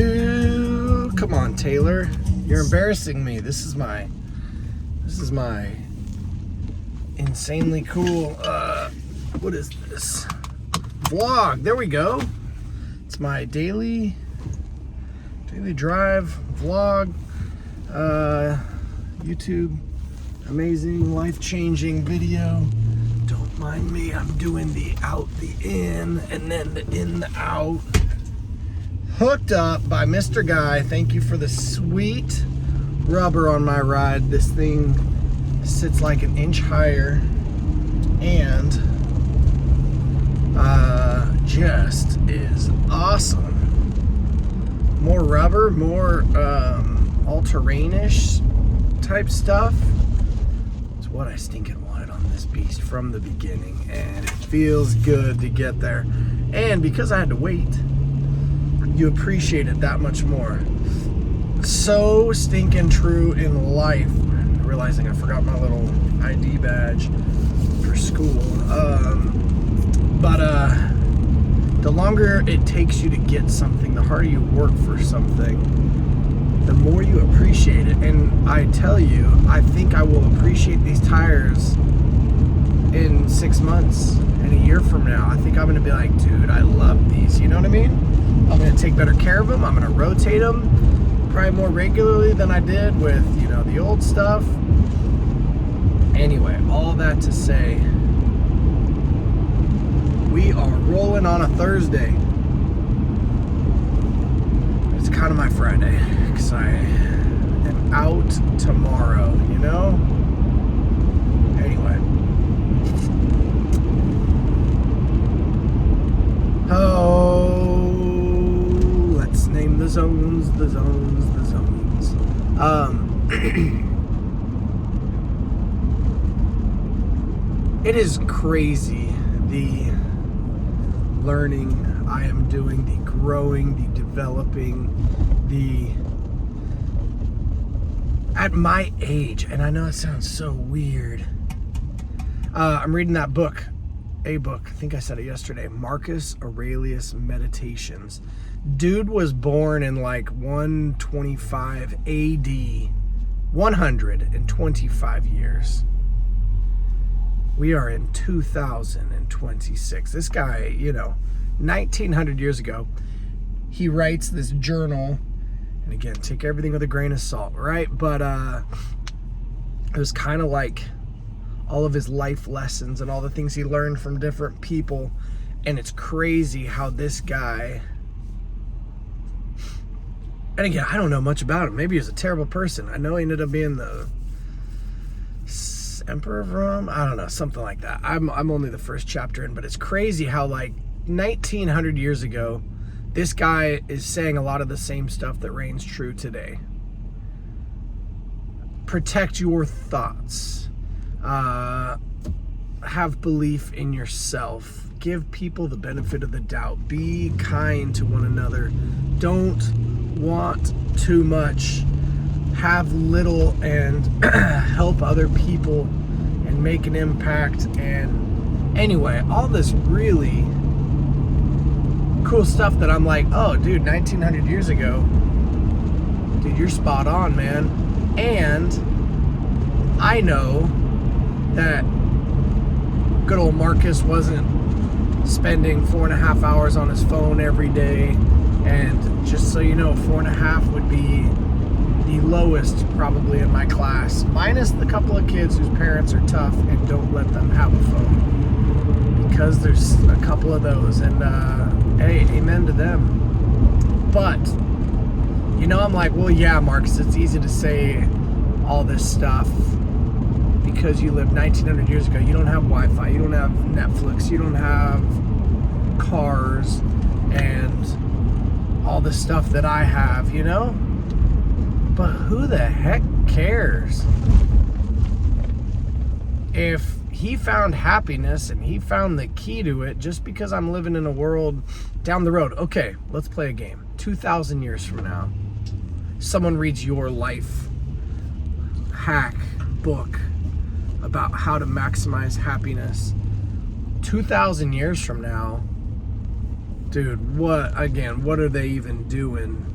to, come on, Taylor, you're embarrassing me. This is my insanely cool, what is this? Vlog, there we go. It's my daily drive vlog, YouTube, amazing, life-changing video. Don't mind me, I'm doing the out, the in, and then the in, the out. Hooked up by Mr. Guy. Thank you for the sweet rubber on my ride. This thing sits like an inch higher and just is awesome. More rubber, more all-terrain-ish type stuff. It's what I stinking wanted on this beast from the beginning, and it feels good to get there. And because I had to wait, you appreciate it that much more. So stinking true in life. Realizing I forgot my little ID badge for school. But the longer it takes you to get something, the harder you work for something, the more you appreciate it. And I tell you, I think I will appreciate these tires in 6 months and a year from now. I think I'm gonna be like, dude, I love these. You know what I mean? I'm gonna take better care of them. I'm gonna rotate them probably more regularly than I did with, you know, the old stuff. Anyway, all that to say, we are rolling on a Thursday. It's kind of my Friday, because I am out tomorrow, you know? Anyway. Oh, let's name the zones. It is crazy, the learning I am doing, the growing, the developing, at my age, and I know it sounds so weird. I'm reading that book, I think I said it yesterday, Marcus Aurelius Meditations. Dude was born in like 125 AD, 125 years. We are in 2026. This guy, you know, 1900 years ago, he writes this journal, and again, take everything with a grain of salt, right? But it was kind of like all of his life lessons and all the things he learned from different people. And it's crazy how this guy, and again, I don't know much about him. Maybe he was a terrible person. I know he ended up being the Emperor of Rome, I don't know, something like that. I'm only the first chapter in, but it's crazy how like 1900 years ago, this guy is saying a lot of the same stuff that reigns true today. Protect your thoughts. Have belief in yourself. Give people the benefit of the doubt. Be kind to one another. Don't want too much. Have little and help other people and make an impact. And anyway, all this really cool stuff that I'm like, oh dude, 1900 years ago, dude, you're spot on, man. And I know that good old Marcus wasn't spending 4.5 hours on his phone every day. And just so you know, 4.5 would be the lowest probably in my class, minus the couple of kids whose parents are tough and don't let them have a phone, because there's a couple of those, and hey, amen to them. But you know, I'm like, well, yeah, Marcus, it's easy to say all this stuff because you lived 1900 years ago. You don't have Wi-Fi, you don't have Netflix, you don't have cars and all the stuff that I have, you know? But who the heck cares? If he found happiness and he found the key to it just because I'm living in a world down the road. Okay, let's play a game. 2,000 years from now, someone reads your life hack book about how to maximize happiness. 2,000 years from now, dude, what are they even doing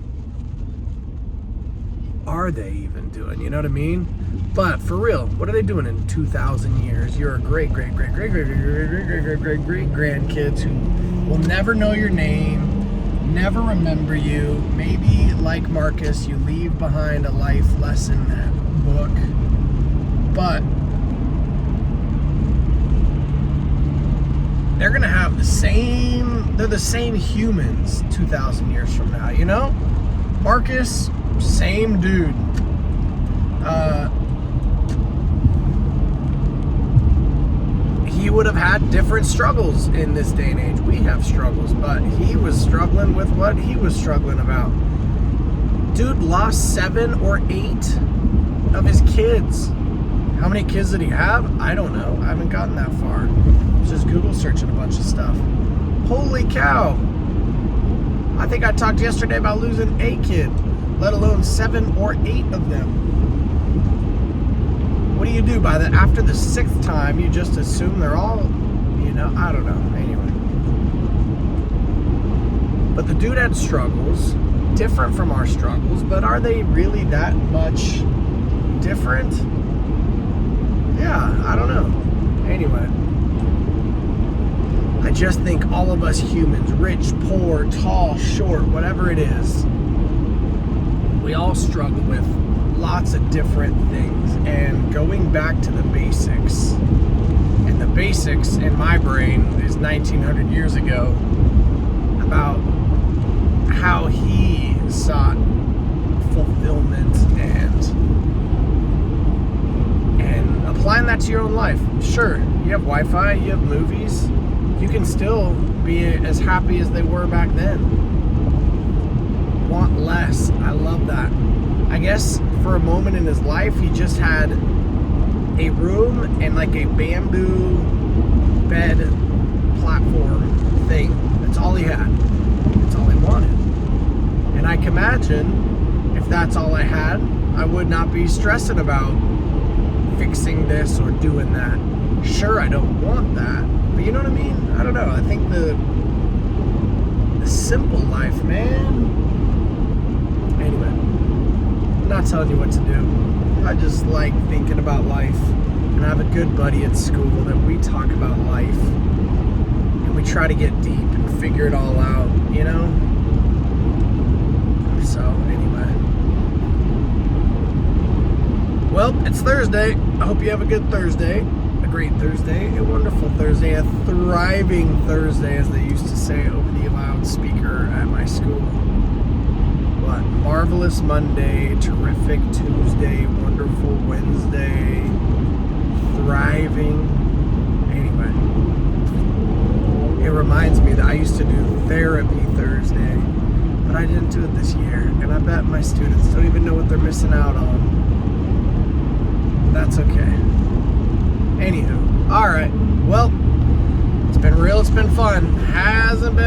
are they even doing? You know what I mean? But for real, what are they doing in 2,000 years? You're a great grandkids who will never know your name, never remember you. Maybe, like Marcus, you leave behind a life lesson book. But they're going to have they're the same humans 2,000 years from now, you know? Marcus, same dude. He would have had different struggles in this day and age. We have struggles, but he was struggling with what he was struggling about. Dude lost 7 or 8 of his kids. How many kids did he have? I don't know. I haven't gotten that far. I was just Google searching a bunch of stuff. Holy cow. I think I talked yesterday about losing a kid, let alone 7 or 8 of them. What do you do by that? After the 6th time, you just assume they're all, I don't know. Anyway. But the dude had struggles, different from our struggles, but are they really that much different? Yeah, I don't know. Anyway. I just think all of us humans, rich, poor, tall, short, whatever it is, we all struggle with lots of different things. And going back to the basics, and the basics in my brain is 1900 years ago, about how he sought fulfillment and applying that to your own life. Sure, you have Wi-Fi, you have movies, you can still be as happy as they were back then. Want less. I love that. I guess for a moment in his life, he just had a room and like a bamboo bed platform thing. That's all he had. That's all he wanted. And I can imagine if that's all I had, I would not be stressing about fixing this or doing that. Sure, I don't want that, but you know what I mean? I don't know. I think the simple life, man. Anyway, I'm not telling you what to do. I just like thinking about life. And I have a good buddy at school that we talk about life. And we try to get deep and figure it all out, you know? So, anyway. Well, it's Thursday. I hope you have a good Thursday. A great Thursday. A wonderful Thursday. A thriving Thursday, as they used to say over the loudspeaker at my school. What? Marvelous Monday. Terrific Tuesday. Wonderful Wednesday. Thriving. Anyway. It reminds me that I used to do Therapy Thursday. But I didn't do it this year. And I bet my students don't even know what they're missing out on. That's okay. Anywho, alright. Well, it's been real, it's been fun. Hasn't been